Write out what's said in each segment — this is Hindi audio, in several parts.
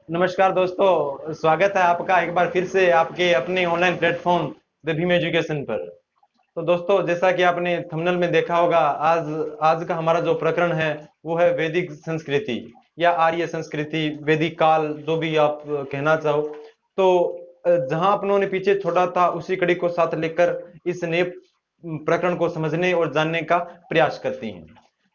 नमस्कार दोस्तों, स्वागत है आपका एक बार फिर से आपके अपने online platform the Bhim education पर। तो दोस्तों, जैसा कि आपने थंबनेल में देखा होगा, आज आज का हमारा जो प्रकरण है वो है वैदिक संस्कृति या आर्य संस्कृति, वैदिक काल, जो भी आप कहना चाहो। तो जहां अपनों ने पीछे छोड़ा था उसी कड़ी को साथ लेकर इस नए प्रकरण को समझने और जानने का प्रयास करते हैं।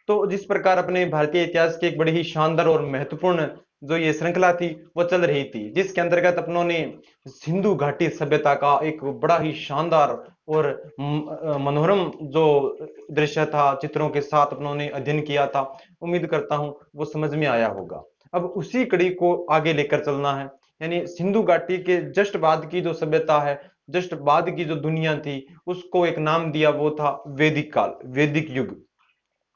तो जिस प्रकार अपने भारतीय इतिहास की एक बड़ी ही शानदार और महत्वपूर्ण जो ये श्रृंखला थी वो चल रही थी, जिसके अंतर्गत अपनों ने सिंधु घाटी सभ्यता का एक बड़ा ही शानदार और मनोरम जो दृश्य था, चित्रों के साथ अपनों ने अध्ययन किया था। उम्मीद करता हूं वो समझ में आया होगा। अब उसी कड़ी को आगे लेकर चलना है, यानी सिंधु घाटी के जस्ट बाद की जो सभ्यता है, जस्ट बाद की जो दुनिया थी, उसको एक नाम दिया, वो था वैदिक काल, वैदिक युग।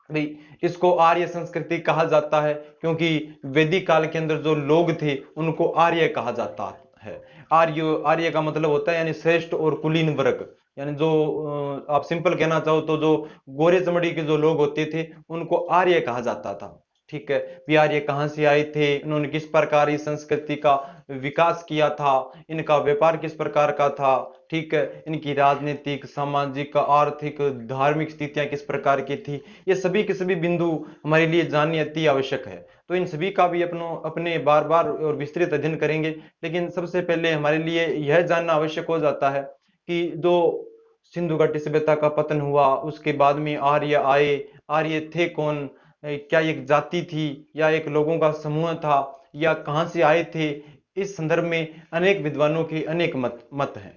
भाई, इसको आर्य संस्कृति कहा जाता है क्योंकि वैदिक काल के अंदर जो लोग थे उनको आर्य कहा जाता है। आर्य आर्य का मतलब होता है यानी श्रेष्ठ और कुलीन वर्ग, यानी जो आप सिंपल कहना चाहो तो जो गोरे चमड़ी के जो लोग होते थे उनको आर्य कहा जाता था। ठीक है। वे आर्य कहाँ से आए थे, इन्होंने किस प्रकार इस संस्कृति का विकास किया था, इनका व्यापार किस प्रकार का था, ठीक है, इनकी राजनीतिक, सामाजिक, आर्थिक, धार्मिक स्थितियां किस प्रकार की थी, ये सभी के सभी बिंदु हमारे लिए जानने अति आवश्यक है। तो इन सभी का भी अपने बार बार और विस्तृत अध्ययन करेंगे। लेकिन सबसे पहले हमारे लिए यह जानना आवश्यक हो जाता है कि जो सिंधु घाटी सभ्यता का पतन हुआ, उसके बाद में आर्य आए। आर्य थे कौन? क्या एक जाति थी या एक लोगों का समूह था, या कहाँ से आए थे? इस संदर्भ में अनेक विद्वानों के अनेक मत मत हैं।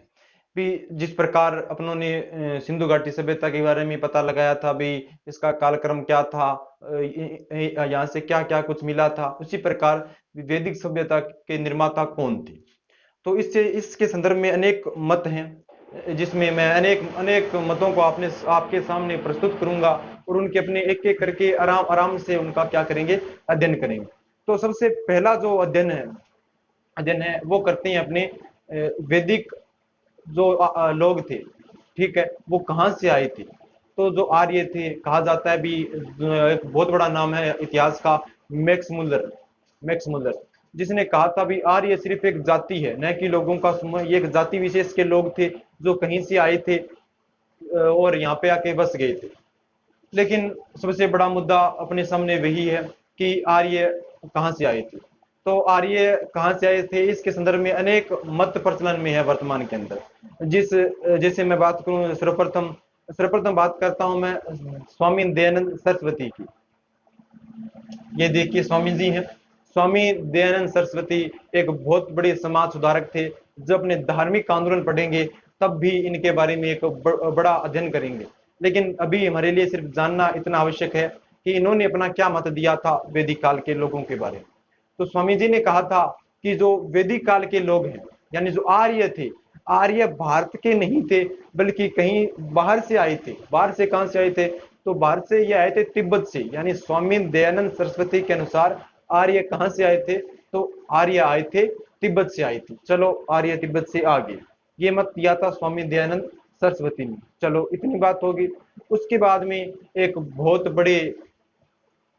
भी जिस प्रकार अपनों ने सिंधु घाटी सभ्यता के बारे में पता लगाया था भी, इसका कालक्रम क्या था, यहाँ से क्या क्या कुछ मिला था, उसी प्रकार वैदिक सभ्यता के निर्माता कौन थे। तो इससे इसके संदर्भ में अनेक मत हैं, जिसमें मैं अनेक अनेक मतों को आपने आपके सामने प्रस्तुत करूंगा और उनके अपने एक एक करके आराम आराम से उनका क्या करेंगे, अध्ययन करेंगे। तो सबसे पहला जो अध्ययन है वो करते हैं अपने वैदिक जो लोग थे, ठीक है, वो कहाँ से आए थे। तो जो आर्य थे, कहा जाता है भी, एक बहुत बड़ा नाम है इतिहास का, मैक्स मुलर, जिसने कहा था भी आर्य सिर्फ एक जाति है, न कि लोगों का समूह। ये एक जाति विशेष के लोग थे जो कहीं से आए थे और यहाँ पे आके बस गए थे। लेकिन सबसे बड़ा मुद्दा अपने सामने वही है कि आर्य कहाँ से आए थे। तो आर्य कहाँ से आए थे, इसके संदर्भ में अनेक मत प्रचलन में है वर्तमान के अंदर। जिस जैसे मैं बात करूं, सर्वप्रथम बात करता हूं मैं स्वामी दयानंद सरस्वती की। ये देखिए स्वामी जी हैं, स्वामी दयानंद सरस्वती एक बहुत बड़े समाज सुधारक थे। जब अपने धार्मिक आंदोलन पढ़ेंगे तब भी इनके बारे में एक बड़ा अध्ययन करेंगे। लेकिन अभी हमारे लिए सिर्फ जानना इतना आवश्यक है कि इन्होंने अपना क्या मत दिया था वैदिक काल के लोगों के बारे में। तो स्वामी जी ने कहा था कि जो वैदिक काल के लोग हैं, यानी जो आर्य थे, आर्य भारत के नहीं थे बल्कि कहीं बाहर से आए थे। बाहर से कहां से आए थे? तो बाहर से ये आए थे तिब्बत से। यानी स्वामी दयानंद सरस्वती के अनुसार आर्य कहां से आए थे? तो आर्य आए थे तिब्बत से आए थे। चलो, आर्य तिब्बत से आ गए, ये मत दिया था स्वामी दयानंद सरस्वती ने। चलो, इतनी बात होगी। उसके बाद में एक बहुत बड़े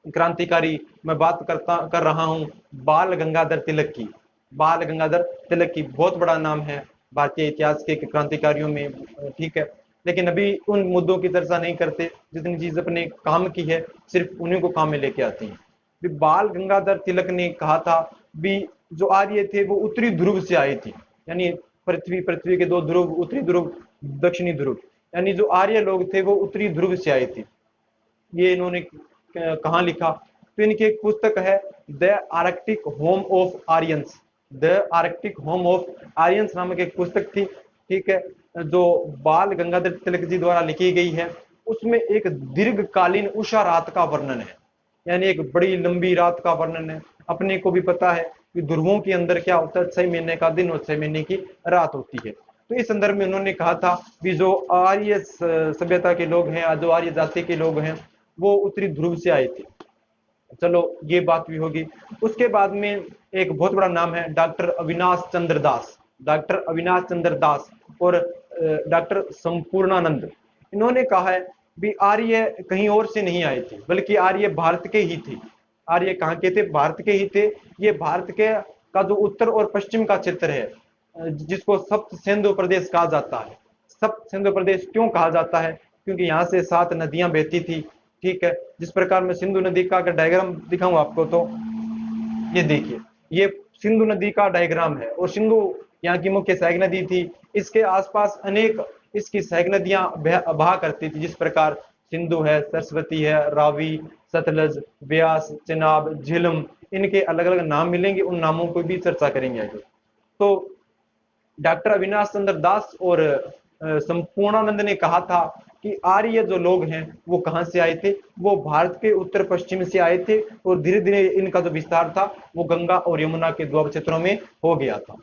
क्रांतिकारी मैं बात कर रहा हूं, बाल गंगाधर तिलक की। बाल गंगाधर तिलक की बहुत बड़ा नाम है भारतीय इतिहास के क्रांतिकारियों में, ठीक है। लेकिन अभी उन मुद्दों की चर्चा नहीं करते, जितनी चीज अपने काम की है सिर्फ उन्हीं को काम में लेके आती हैं। भी बाल गंगाधर तिलक ने कहा था भी जो आर्य थे वो उत्तरी ध्रुव से आए थे। यानी पृथ्वी पृथ्वी के दो ध्रुव, उत्तरी ध्रुव, दक्षिणी ध्रुव, यानी जो आर्य लोग थे वो उत्तरी ध्रुव से आए थे। ये इन्होंने कहाँ लिखा? तो इनकी एक पुस्तक है the Arctic home of Aryans. The Arctic home of Aryans नामक एक पुस्तक थी, ठीक है, जो बाल गंगाधर तिलक जी द्वारा लिखी गई है। उसमें एक दीर्घकालीन उषा रात का वर्णन है, यानी एक बड़ी लंबी रात का वर्णन है। अपने को भी पता है कि ध्रुवों के अंदर क्या होता है, 6 महीने का दिन और 6 महीने की रात होती है। तो इस संदर्भ में उन्होंने कहा था कि जो आर्य सभ्यता के लोग हैं, जो आर्य जाति के लोग हैं, वो उत्तरी ध्रुव से आए थे। चलो, ये बात भी होगी। उसके बाद में एक बहुत बड़ा नाम है डॉक्टर अविनाश चंद्र दास। डॉक्टर अविनाश चंद्र दास और डॉक्टर संपूर्णानंद, इन्होंने कहा है भी आर्य कहीं और से नहीं आए थे बल्कि आर्य भारत के ही थे। आर्य कहाँ के थे? भारत के ही थे। ये भारत के का जो उत्तर और पश्चिम का क्षेत्र है, जिसको सप्त सिंधु प्रदेश कहा जाता है। सप्त सिंधु प्रदेश क्यों कहा जाता है? क्योंकि यहाँ से 7 नदियां बहती थी। ठीक है, जिस प्रकार मैं सिंधु नदी का अगर डायग्राम दिखाऊं आपको, तो ये देखिए, ये सिंधु नदी का डायग्राम है, और सिंधु यहाँ की मुख्य सहायक नदी थी। इसके आसपास अनेक इसकी सहायक नदियां बहा करती थी, जिस प्रकार सिंधु है, सरस्वती है, रावी, सतलज, ब्यास, चेनाब, झेलम। इनके अलग अलग नाम मिलेंगे, उन नामों को भी चर्चा करेंगे आगे। तो डॉक्टर अविनाश चंद्र दास और संपूर्णानंद ने कहा था कि आर्य जो लोग हैं वो कहाँ से आए थे? वो भारत के उत्तर पश्चिम से आए थे, और धीरे धीरे इनका जो विस्तार था वो गंगा और यमुना के द्वीप क्षेत्रों में हो गया था।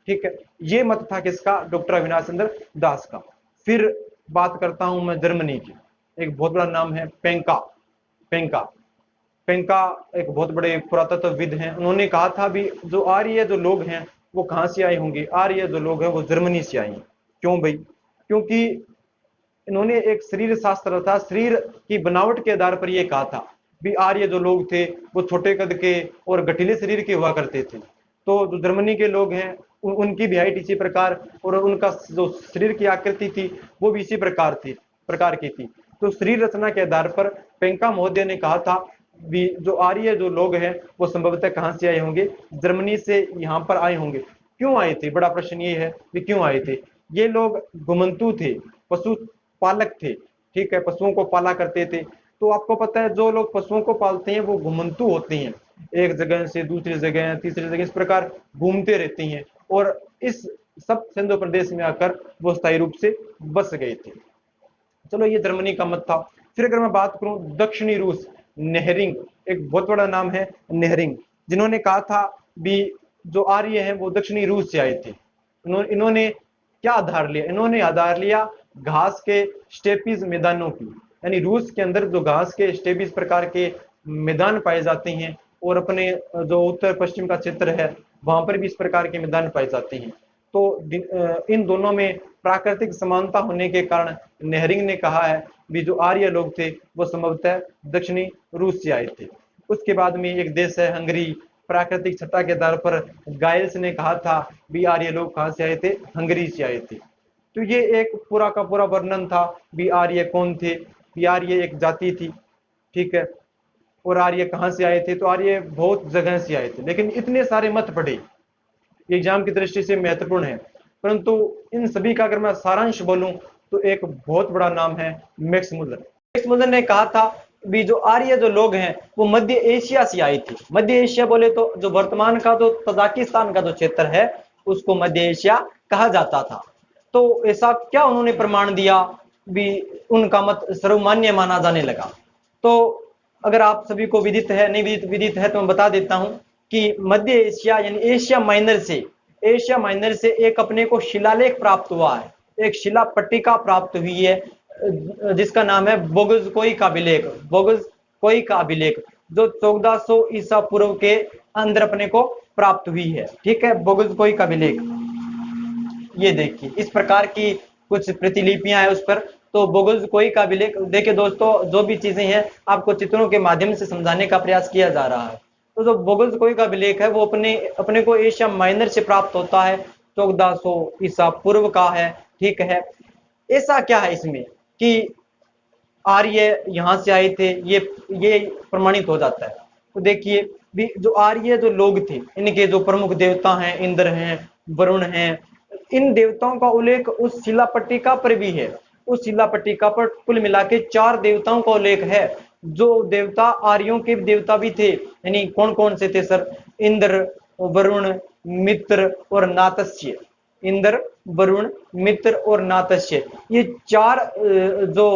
ठीक है, ये मत था किसका? डॉक्टर अविनाश चंद्र दास का। फिर बात करता हूं मैं जर्मनी की। एक बहुत बड़ा नाम है पेंका। पेंका पेंका एक बहुत बड़े पुरातत्वविद हैं। उन्होंने कहा था भी जो आर्य जो लोग हैं वो कहाँ से आए होंगे? आर्य जो लोग हैं वो जर्मनी से आए हैं। क्यों भाई? क्योंकि इन्होंने एक शरीर शास्त्र था, शरीर की बनावट के आधार पर यह कहा था भी आर्य जो लोग थे वो छोटे कद के और गठीले शरीर के हुआ करते थे। तो जो जर्मनी के लोग हैं उनकी भी हाइट इसी प्रकार, और उनका जो शरीर की आकृति थी वो भी इसी प्रकार की थी। तो शरीर रचना के आधार पर पेंका महोदय ने कहा था भी जो आर्य जो लोग हैं वो संभवतः कहाँ से आए होंगे? जर्मनी से यहाँ पर आए होंगे। क्यों आए थे? बड़ा प्रश्न ये है कि क्यों आए थे? ये लोग घुमंतु थे, पशु पालक थे। ठीक है, पशुओं को पाला करते थे। तो आपको पता है जो लोग पशुओं को पालते हैं वो घुमंतु होते हैं, एक जगह से दूसरी जगह, तीसरी जगह, इस प्रकार घूमते रहते हैं, और इस सब सिंधु प्रदेश में आकर वो स्थायी रूप से बस गए थे। चलो, ये जर्मनी का मत था। फिर अगर मैं बात करूं दक्षिणी रूस, नेहरिंग, एक बहुत बड़ा नाम है नेहरिंग, जिन्होंने कहा था भी जो आर्य हैं वो दक्षिणी रूस से आए थे। इन्होंने क्या आधार लिया? इन्होंने आधार लिया घास के स्टेपीज मैदानों की, यानी रूस के अंदर जो घास के स्टेपीज प्रकार के मैदान पाए जाते हैं, और अपने जो उत्तर पश्चिम का क्षेत्र है वहां पर भी इस प्रकार के मैदान पाए जाते हैं। तो इन दोनों में प्राकृतिक समानता होने के कारण नेहरिंग ने कहा है भी जो आर्य लोग थे वो संभवतः दक्षिणी रूस से आए थे। उसके बाद में एक देश है हंगरी, प्राकृतिक छटा के आधार पर गायल्स ने कहा था भी आर्य लोग कहाँ से आए थे? हंगरी से आए थे। तो ये एक पूरा का पूरा वर्णन था भी आर्य कौन थे, भी आर्य एक जाति थी। ठीक है, और आर्य कहाँ से आए थे? तो आर्य बहुत जगह से आए थे, लेकिन इतने सारे मत पड़े, एग्जाम की दृष्टि से महत्वपूर्ण है। परंतु इन सभी का अगर मैं सारांश बोलूं तो एक बहुत बड़ा नाम है मैक्स मुलर। मैक्स मुलर ने कहा था भी जो आर्य जो लोग हैं वो मध्य एशिया से आए थे। मध्य एशिया बोले तो जो वर्तमान का जो तजाकिस्तान का जो क्षेत्र है उसको मध्य एशिया कहा जाता था। तो ऐसा क्या उन्होंने प्रमाण दिया भी उनका मत सर्वमान्य माना जाने लगा। तो अगर आप सभी को विदित है, नहीं विदित है तो मैं बता देता हूं कि मध्य एशिया यानी एशिया माइनर से एक अपने को शिलालेख प्राप्त हुआ है, एक शिला पट्टिका प्राप्त हुई है जिसका नाम है बोगुजकोई का अभिलेख। बोगुजकोई का अभिलेख जो 1400 ईसा पूर्व के अंदर अपने को प्राप्त हुई है। ठीक है, बोगुजकोई का अभिलेख, ये देखिए इस प्रकार की कुछ प्रतिलिपियां हैं उस पर। तो बोगुजकोई का अभिलेख देखिए दोस्तों, जो भी चीजें हैं आपको चित्रों के माध्यम से समझाने का प्रयास किया जा रहा है। तो जो बोगुजकोई का अभिलेख है वो अपने को एशिया माइनर से प्राप्त होता है, 1400 ईसा पूर्व का है। ठीक है, ऐसा क्या है इसमें कि आर्य यहाँ से आए थे, ये प्रमाणित हो जाता है। तो देखिए जो आर्य जो लोग थे इनके जो प्रमुख देवता हैं, इंद्र हैं, वरुण हैं, इन देवताओं का उल्लेख उस शिला पट्टिका पर भी है। उस शिला पट्टिका पर कुल मिला के 4 देवताओं का उल्लेख है, जो देवता आर्यों के देवता भी थे। यानी कौन कौन से थे सर? इंद्र, वरुण, मित्र और नातस्य। इंद्र, वरुण, मित्र और नातस्य, ये 4 जो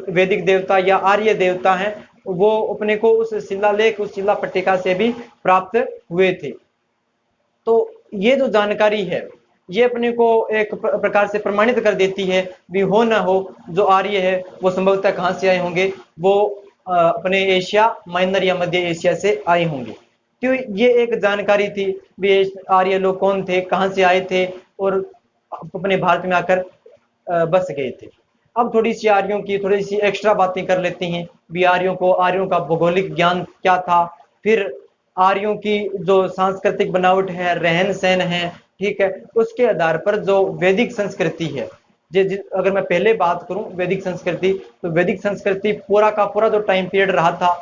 वैदिक देवता या आर्य देवता हैं वो अपने को उस शिलालेख, उस शिला पट्टिका से भी प्राप्त हुए थे। तो ये जो जानकारी है ये अपने को एक प्रकार से प्रमाणित कर देती है भी हो ना हो जो आर्य है वो संभवतः कहाँ से आए होंगे? वो अपने एशिया माइनर या मध्य एशिया से आए होंगे। तो ये एक जानकारी थी भी आर्य लोग कौन थे, कहाँ से आए थे और अपने भारत में आकर बस गए थे। अब थोड़ी सी आर्यों की थोड़ी सी एक्स्ट्रा बातें कर लेते हैं भी आर्यों का भौगोलिक ज्ञान क्या था, फिर आर्यों की जो सांस्कृतिक बनावट है, रहन सहन है, ठीक है, उसके आधार पर जो वैदिक संस्कृति है, अगर मैं पहले बात करूं वैदिक संस्कृति, तो वैदिक संस्कृति पूरा का पूरा जो टाइम पीरियड रहा था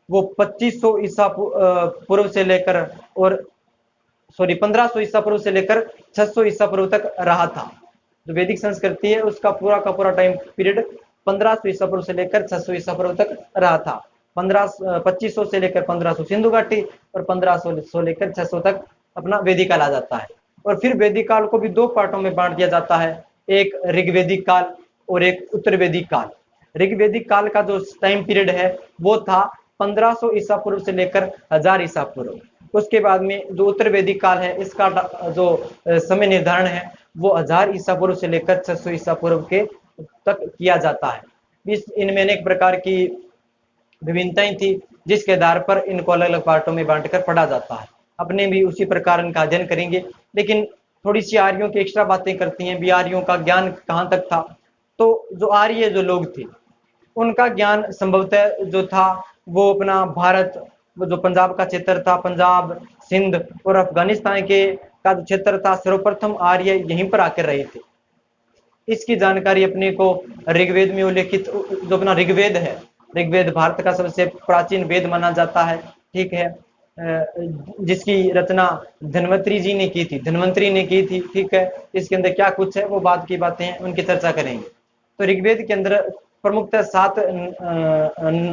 वो 2500 ईसा पूर्व से लेकर, और सॉरी 1500 ईसा पूर्व से लेकर 600 ईसा पूर्व तक रहा था। जो वैदिक संस्कृति है उसका पूरा का पूरा टाइम पीरियड 1500 ईसा पूर्व से लेकर 600 ईसा पूर्व तक रहा था। 2500 से लेकर 1500 सिंधु घाटी, और 1500 से लेकर 600 तक अपना वैदिक काल आ जाता है। और फिर वैदिक काल को भी दो पार्टों में बांट दिया जाता है, एक ऋग्वैदिक काल और एक उत्तर वैदिक काल। ऋग्वैदिक काल का जो टाइम पीरियड है वो था 1500 ईसा पूर्व से लेकर 1000 ईसा पूर्व। उसके बाद में जो उत्तर वैदिक काल है इसका जो समय निर्धारण है वो 1000 ईसा पूर्व से लेकर 600 ईसा पूर्व के तक किया जाता है। इनमें अनेक प्रकार की विभिन्नताएं थी जिसके आधार पर इनको अलग अलग पार्टों में बांटकर पढ़ा जाता है। अपने भी उसी प्रकार इनका अध्ययन करेंगे, लेकिन थोड़ी सी आर्यों की एक्स्ट्रा बातें करती हैं भी, आर्यों का ज्ञान कहाँ तक था। तो जो आर्य जो लोग थे उनका ज्ञान संभवतः जो था वो अपना भारत, वो जो पंजाब का क्षेत्र था, पंजाब, सिंध और अफगानिस्तान के का जो क्षेत्र था, सर्वप्रथम आर्य यहीं पर आकर रहे थे। इसकी जानकारी अपने को ऋग्वेद में उल्लेखित, जो अपना ऋग्वेद है, ऋग्वेद भारत का सबसे प्राचीन वेद माना जाता है, ठीक है, जिसकी रचना धन्वंतरी जी ने की थी, धन्वंतरी ने की थी, ठीक है। इसके अंदर क्या कुछ है वो बाद की बातें हैं, उनकी चर्चा करेंगे। तो ऋग्वेद के अंदर प्रमुखतः 7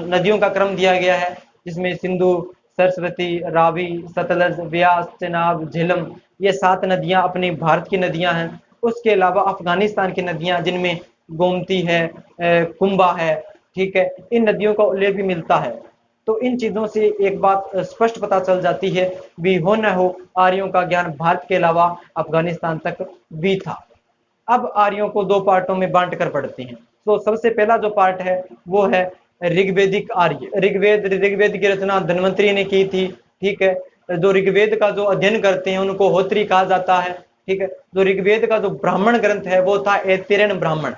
नदियों का क्रम दिया गया है, जिसमें सिंधु, सरस्वती, रावी, सतलज, व्यास, चेनाब, झेलम, ये 7 नदियां अपनी भारत की नदियां हैं। उसके अलावा अफगानिस्तान की नदियां जिनमें गोमती है, कुंभा है, ठीक है, इन नदियों का उल्लेख भी मिलता है। तो इन चीजों से एक बात स्पष्ट पता चल जाती है भी, हो न हो आर्यों का ज्ञान भारत के अलावा अफगानिस्तान तक भी था। अब आर्यों को दो पार्टों में बांट कर पढ़ते हैं। तो सबसे पहला जो पार्ट है वो है ऋग्वेदिक आर्य। ऋग्वेद की रचना धन्वंतरी ने की थी, ठीक है। जो ऋग्वेद का जो अध्ययन करते हैं उनको होत्री कहा जाता है, ठीक है। जो ऋग्वेद का जो ब्राह्मण ग्रंथ है वो था ऐतरेय ब्राह्मण,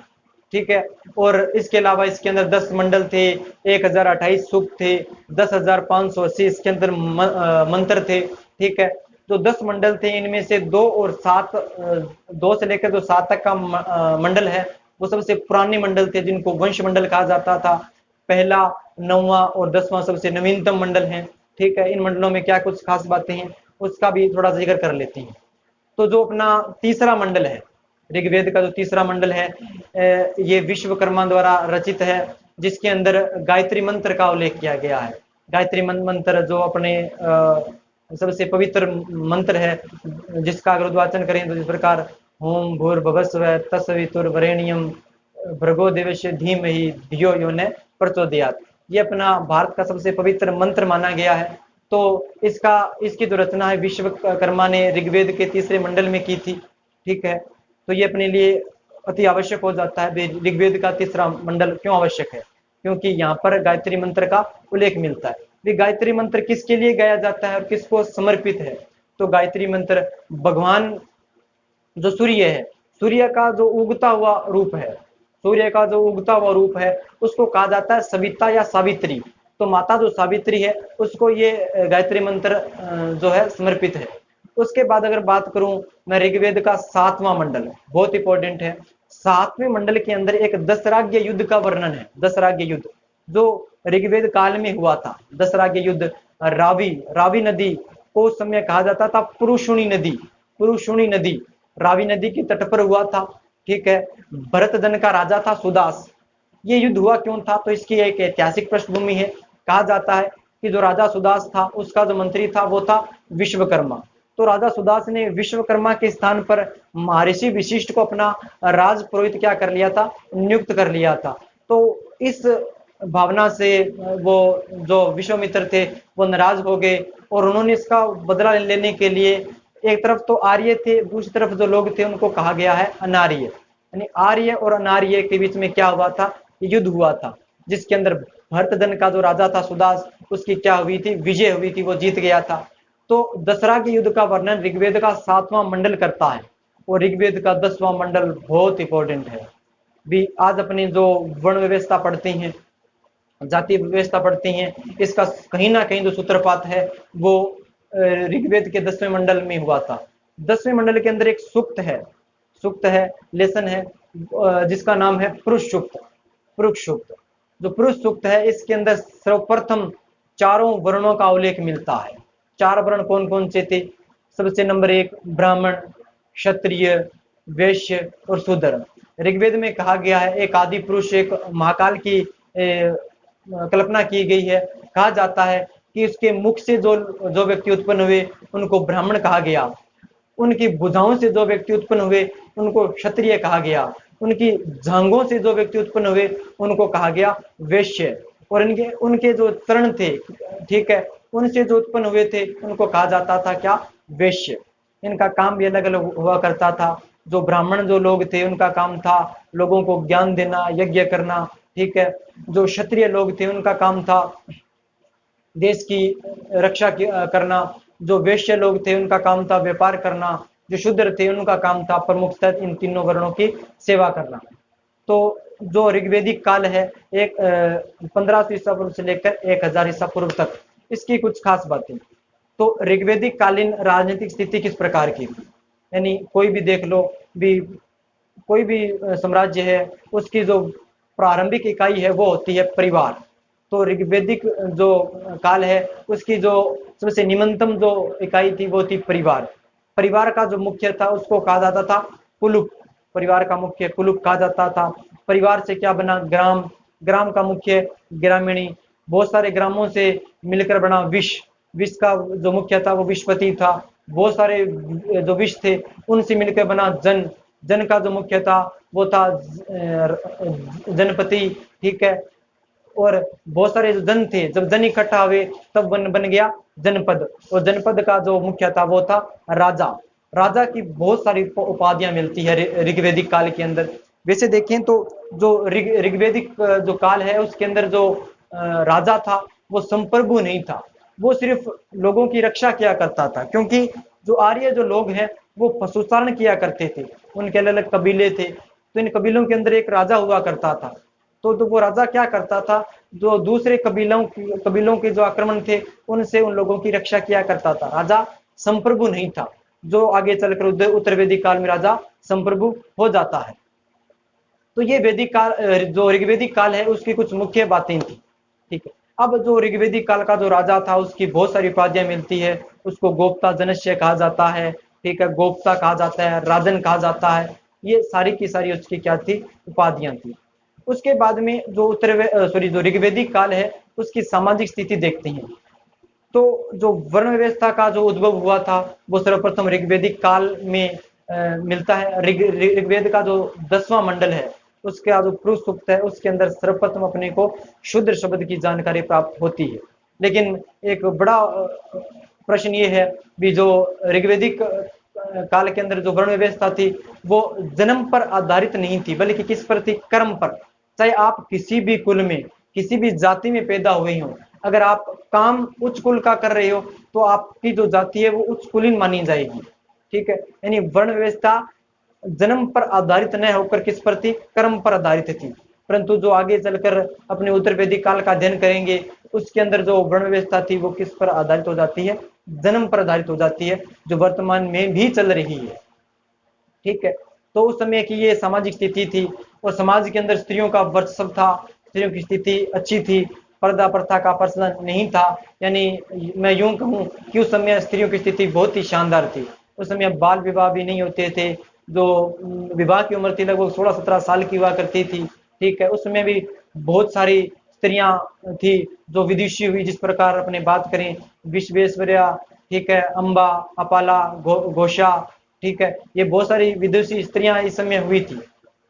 ठीक है। और इसके अलावा इसके अंदर 10 मंडल थे, 1028 सूक्त थे, 10,580 इसके अंदर मंत्र थे, ठीक है। जो 10 मंडल थे इनमें से 2 और 7, 2 से लेकर जो 7 तक का मंडल है वो सबसे पुराने मंडल थे, जिनको वंश मंडल कहा जाता था। पहला, 9वां और 10वां सबसे नवीनतम मंडल है, ठीक है। इन मंडलों में क्या कुछ खास बातें हैं उसका भी थोड़ा जिक्र कर लेते हैं। तो जो अपना तीसरा मंडल है, ऋग्वेद का जो तीसरा मंडल है, ये विश्वकर्मा द्वारा रचित है, जिसके अंदर गायत्री मंत्र का उल्लेख किया गया है। गायत्री मंत्र जो अपने सबसे पवित्र मंत्र है, जिसका अगर उद्वाचन करें तो इस प्रकार, ओम भूर्भुवस्सुवः तत्सवितुर्वरेण्यं भर्गो देवस्य धीमहि धियो यो न प्रचोदयात्। ये अपना भारत का सबसे पवित्र मंत्र माना गया है। तो इसकी जो रचना है विश्वकर्मा ने ऋग्वेद के तीसरे मंडल में की थी, ठीक है। तो ये अपने लिए अति आवश्यक हो जाता है। ऋग्वेद का तीसरा मंडल क्यों आवश्यक है? क्योंकि यहाँ पर गायत्री मंत्र का उल्लेख मिलता है। भी गायत्री मंत्र किसके लिए गाया जाता है और किसको समर्पित है? तो गायत्री मंत्र भगवान जो सूर्य है, सूर्य का जो उगता हुआ रूप है, सूर्य का जो उगता हुआ रूप है उसको कहा जाता है सविता या सावित्री। तो माता जो सावित्री है उसको ये गायत्री मंत्र जो है समर्पित है। उसके बाद अगर बात करूं मैं ऋग्वेद का 7वां मंडल, बहुत इंपॉर्टेंट है। 7वें मंडल के अंदर एक दशराग्य युद्ध का वर्णन है। दशराग्य युद्ध जो ऋग्वेद काल में हुआ था, दशराग्य युद्ध रावी नदी को उस समय कहा जाता था पुरुषुणी नदी। पुरुषुणी नदी रावी नदी के तट पर हुआ था, ठीक है। भरतदन का राजा था सुदास। ये युद्ध हुआ क्यों था? तो इसकी एक ऐतिहासिक पृष्ठभूमि है। कहा जाता है कि जो राजा सुदास था उसका जो मंत्री था वो था विश्वकर्मा। तो राजा सुदास ने विश्वकर्मा के स्थान पर महर्षि वशिष्ठ को अपना राज पुरोहित क्या कर लिया था? नियुक्त कर लिया था। तो इस भावना से वो जो विश्वामित्र थे वो नाराज हो गए और उन्होंने इसका बदला लेने के लिए, एक तरफ तो आर्य थे, दूसरी तरफ जो लोग थे उनको कहा गया है अनार्य। यानी आर्य और अनार्य के बीच में क्या हुआ था? युद्ध हुआ था, जिसके अंदर भरतदन का जो राजा था सुदास, उसकी क्या हुई थी? विजय हुई थी, वो जीत गया था। तो दशहरा के युद्ध का वर्णन ऋग्वेद का 7वां मंडल करता है और ऋग्वेद का 10वां मंडल बहुत इंपॉर्टेंट है। भी आज अपनी जो वर्ण व्यवस्था पढ़ते हैं जाति व्यवस्था पढ़ते हैं, इसका कहीं ना कहीं जो सूत्रपात है वो ऋग्वेद के 10वें मंडल में हुआ था। 10वें मंडल के अंदर एक सूक्त है, लेसन है, जिसका नाम है पुरुष सूक्त। पुरुष सूक्त, जो पुरुष सूक्त है, इसके अंदर सर्वप्रथम चारों वर्णों का उल्लेख मिलता है। 4 वर्ण कौन कौन से थे? सबसे नंबर 1 ब्राह्मण, क्षत्रिय, वैश्य और शूद्र। ऋग्वेद में कहा गया है, एक आदि पुरुष, एक महाकाल की कल्पना की गई है। कहा जाता है कि उसके मुख से जो व्यक्ति उत्पन्न हुए उनको ब्राह्मण कहा गया, उनकी भुजाओं से जो व्यक्ति उत्पन्न हुए उनको क्षत्रिय कहा गया, उनकी जांघों से जो व्यक्ति उत्पन्न हुए उनको कहा गया वैश्य, और इनके उनके जो चरण थे, ठीक है, उनसे जो उत्पन्न हुए थे उनको कहा जाता था क्या? वैश्य। इनका काम भी अलग अलग हुआ करता था। जो ब्राह्मण जो लोग थे उनका काम था लोगों को ज्ञान देना, यज्ञ करना, ठीक है। जो क्षत्रिय लोग थे उनका काम था देश की रक्षा करना। जो वैश्य लोग थे उनका काम था व्यापार करना। जो शूद्र थे उनका काम था प्रमुखतः इन तीनों वर्णों की सेवा करना। तो जो ऋग्वेदिक काल है, एक 1500 ईसा पूर्व से लेकर 1000 ईसा पूर्व तक, इसकी कुछ खास बातें। तो ऋग्वेदिक कालीन राजनीतिक स्थिति किस प्रकार की थी? यानी कोई भी देख लो, भी कोई भी साम्राज्य है, उसकी जो प्रारंभिक इकाई है वो होती है परिवार। तो ऋग्वेदिक जो काल है उसकी जो सबसे निम्नतम जो इकाई थी वो थी परिवार। परिवार का जो मुख्य था उसको कहा जाता था कुलुप। परिवार का मुख्य कुलुप कहा जाता था। परिवार से क्या बना? ग्राम। ग्राम का मुख्य ग्रामीणी। बहुत सारे ग्रामों से मिलकर बना विष। विष का जो मुख्य था वो विषपति था। बहुत सारे जो विष थे उनसे मिलकर बना जन। जन का जो मुख्य था वो था जनपति, ठीक है। और बहुत सारे जो जन थे, जब जन इकट्ठा हुए तब बन गया जनपद, और जनपद का जो मुख्य था वो था राजा। राजा की बहुत सारी उपाधियां मिलती है ऋग्वेदिक काल के अंदर। वैसे देखें तो जो ऋग्वेदिक जो काल है उसके अंदर जो राजा था वो संप्रभु नहीं था, वो सिर्फ लोगों की रक्षा किया करता था। क्योंकि जो आर्य जो लोग हैं वो पशुचारण किया करते थे, उनके अलग अलग कबीले थे, तो इन कबीलों के अंदर एक राजा हुआ करता था। तो वो राजा क्या करता था? जो दूसरे कबीलों के जो आक्रमण थे उनसे उन लोगों की रक्षा किया करता था। राजा संप्रभु नहीं था, जो आगे चलकर उत्तर वैदिक काल में राजा संप्रभु हो जाता है। तो ये वैदिक काल, जो ऋग्वेदिक काल है उसकी कुछ मुख्य बातें थी, ठीक है। अब जो ऋग्वेदिक काल का जो राजा था उसकी बहुत सारी उपाधियां मिलती है। उसको गोप्ता जनस्य कहा जाता है, ठीक है, गोप्ता कहा जाता है, राजन कहा जाता है। ये सारी की सारी उसकी क्या थी? उपाधियां थी। उसके बाद में जो जो ऋग्वेदिक काल है उसकी सामाजिक स्थिति देखते हैं। तो जो वर्ण व्यवस्था का जो उद्भव हुआ था वो सर्वप्रथम ऋग्वेदिक काल में मिलता है। ऋग्वेद का जो 10वां मंडल है उसका जो पुरुष सूक्त है उसके अंदर सर्वप्रथम अपने को शूद्र शब्द की जानकारी प्राप्त होती है। लेकिन एक बड़ा प्रश्न ये है भी, जो ऋग्वेदिक काल के अंदर जो वर्ण व्यवस्था थी वो जन्म पर आधारित नहीं थी, बल्कि किस पर थी? कर्म पर। चाहे आप किसी भी कुल में, किसी भी जाति में पैदा हुए हो, अगर आप काम उच्च कुल का कर रहे हो तो आपकी जो जाति है वो उच्च कुलीन मानी जाएगी, ठीक है। यानी वर्ण व्यवस्था जन्म पर आधारित न होकर किस पर थी? कर्म पर आधारित थी। परंतु जो आगे चलकर अपने उत्तर वैदिक काल का अध्ययन करेंगे उसके अंदर जो वर्ण व्यवस्था थी वो किस पर आधारित हो जाती है? जन्म पर आधारित हो जाती है, जो वर्तमान में भी चल रही है, ठीक है। तो उस समय की ये सामाजिक स्थिति थी, और समाज के अंदर स्त्रियों का वर्चस्व था, स्त्रियों की स्थिति अच्छी थी, पर्दा प्रथा का प्रचलन नहीं था। यानी मैं यूं कहूं कि उस समय स्त्रियों की स्थिति बहुत ही शानदार थी। उस समय बाल विवाह भी नहीं होते थे। जो विवाह की उम्र थी लगभग 16-17 साल की हुआ करती थी, ठीक है। उस समय भी बहुत सारी स्त्रियां थी जो विदुषी हुई। जिस प्रकार अपने बात करें विश्वेश्वरया, ठीक है, अम्बा, अपाला, घोषा, ठीक है, ये बहुत सारी विदुषी स्त्रियां इस समय हुई थी,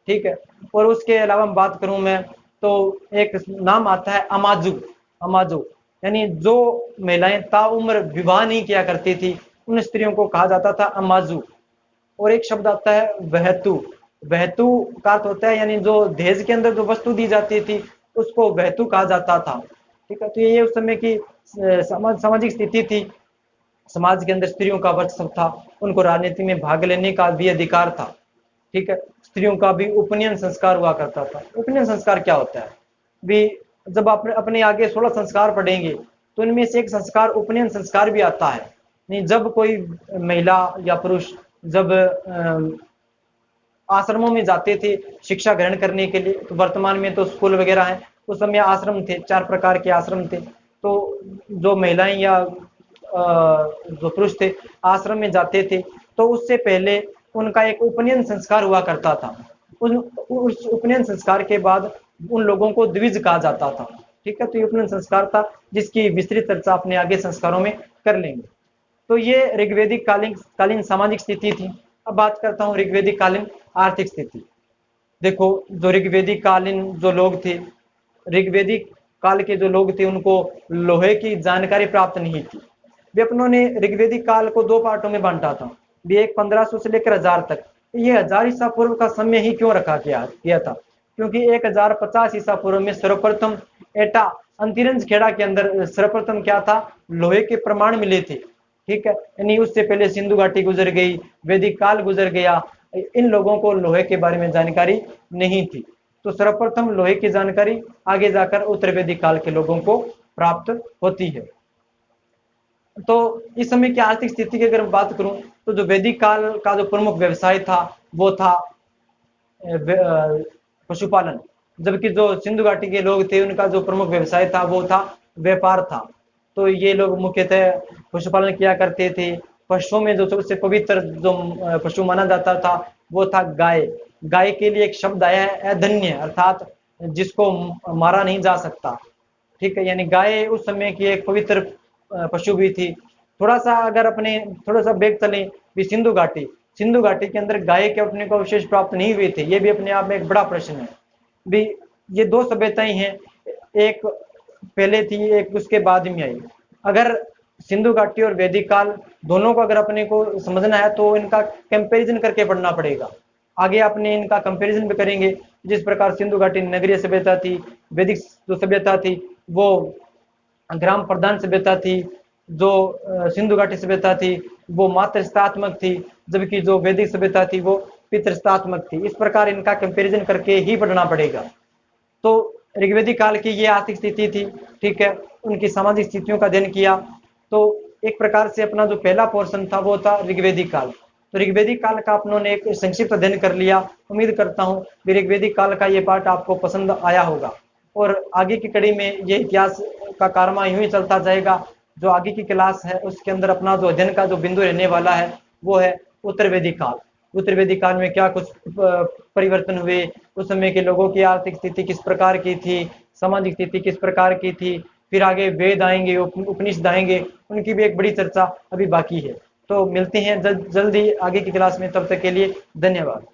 ठीक है। और उसके अलावा बात करूं मैं तो एक नाम आता है अमाजु। अमाजु यानी जो महिलाएं ताउम्र विवाह नहीं किया करती थी उन स्त्रियों को कहा जाता था अमाजु। और एक शब्द आता है वहतु। वहतु का अर्थ होता है यानी जो दहेज के अंदर जो वस्तु दी जाती थी उसको वहतु कहा जाता था, ठीक है। तो ये उस समय की सामाजिक स्थिति थी। समाज के अंदर स्त्रियों का वर्चस्व था, उनको राजनीति में भाग लेने का भी अधिकार था, ठीक है। स्त्रियों का भी उपनयन संस्कार हुआ करता था। उपनयन संस्कार क्या होता है भी? जब अपने अपने आगे 16 संस्कार पढ़ेंगे तो इनमें से एक संस्कार उपनयन संस्कार भी आता है। नहीं, जब कोई महिला या पुरुष जब आश्रमों में जाते थे शिक्षा ग्रहण करने के लिए, तो वर्तमान में तो स्कूल वगैरह हैं, उस समय आश्रम थे, 4 प्रकार के आश्रम थे। तो जो महिलाएं या जो पुरुष थे आश्रम में जाते थे, तो उससे पहले उनका एक उपनयन संस्कार हुआ करता था। उस उपनयन संस्कार के बाद उन लोगों को द्विज कहा जाता था। ठीक है, तो ये उपनयन संस्कार था जिसकी विस्तृत चर्चा अपने आगे संस्कारों में कर लेंगे। तो ये ऋग्वेदिक कालीन सामाजिक स्थिति थी। अब बात करता हूँ ऋग्वेदिक कालीन आर्थिक स्थिति। देखो, जो ऋग्वेदिक कालीन जो लोग थे, ऋग्वेदिक काल के जो लोग थे, उनको लोहे की जानकारी प्राप्त नहीं थी। वे अपनों ने ऋग्वेदिक काल को 2 पार्टों में बांटा था। भी एक 1500 से लेकर 1000 तक। ये 1000 ईसा पूर्व का समय ही क्यों रखा गया था? क्योंकि 1050 ईसा पूर्व में सर्वप्रथम एटा अंतिरंज खेड़ा के अंदर सर्वप्रथम क्या था? लोहे के प्रमाण मिले थे। ठीक है, यानी उससे पहले सिंधु घाटी गुजर गई, वैदिक काल गुजर गया, इन लोगों को लोहे के बारे में जानकारी नहीं थी। तो सर्वप्रथम लोहे की जानकारी आगे जाकर उत्तर वैदिक काल के लोगों को प्राप्त होती है। तो इस समय की आर्थिक स्थिति की अगर मैं बात करूं, तो जो वैदिक काल का जो प्रमुख व्यवसाय था वो था पशुपालन, जबकि जो सिंधु घाटी के लोग थे उनका जो प्रमुख व्यवसाय था वो था व्यापार था। तो ये लोग मुख्यतः पशुपालन किया करते थे। पशुओं में जो सबसे पवित्र जो पशु माना जाता था वो था गाय। गाय के लिए एक शब्द आया है अधन्य, अर्थात जिसको मारा नहीं जा सकता। ठीक है, यानी गाय उस समय की एक पवित्र पशु भी थी। थोड़ा सा अगर अपने थोड़ा सा बैग चले भी, सिंधु घाटी के अंदर गाय के अपने को अवशेष प्राप्त नहीं हुए थे। ये भी अपने आप में एक बड़ा प्रश्न है भी। ये 2 सभ्यताएं हैं, एक पहले थी, एक उसके बाद में आई। अगर सिंधु घाटी और वैदिक काल दोनों को अगर अपने को समझना है तो इनका कंपैरिजन करके पढ़ना पड़ेगा। आगे अपने इनका कंपैरिजन भी करेंगे। जिस प्रकार सिंधु घाटी नगरीय सभ्यता थी, वैदिक जो सभ्यता थी वो ग्राम प्रधान सभ्यता थी, जो सिंधु घाटी सभ्यता थी वो मातृस्थात्मक थी, जबकि जो वैदिक सभ्यता थी वो पितृस्थात्मक थी। इस प्रकार इनका कंपैरिजन करके ही पढ़ना पड़ेगा। तो ऋग्वेदिक काल की ये आर्थिक स्थिति थी। ठीक है, उनकी सामाजिक स्थितियों का अध्ययन किया। तो एक प्रकार से अपना जो पहला पोर्शन था वो था ऋग्वेदिक काल। तो ऋग्वेदिक काल का अपनों ने एक संक्षिप्त अध्ययन कर लिया। उम्मीद करता हूँ कि ऋग्वेदिक काल का ये पाठ आपको पसंद आया होगा, और आगे की कड़ी में ये इतिहास का कारवा यूं ही चलता जाएगा। जो आगे की क्लास है उसके अंदर अपना जो अध्ययन का जो बिंदु रहने वाला है वो है उत्तर वैदिक काल। उत्तर वैदिक काल में क्या कुछ परिवर्तन हुए, उस समय के लोगों की आर्थिक स्थिति किस प्रकार की थी, सामाजिक स्थिति किस प्रकार की थी, फिर आगे वेद आएंगे, उपनिषद आएंगे, उनकी भी एक बड़ी चर्चा अभी बाकी है। तो मिलते हैं जल्दी आगे की क्लास में, तब तक के लिए धन्यवाद।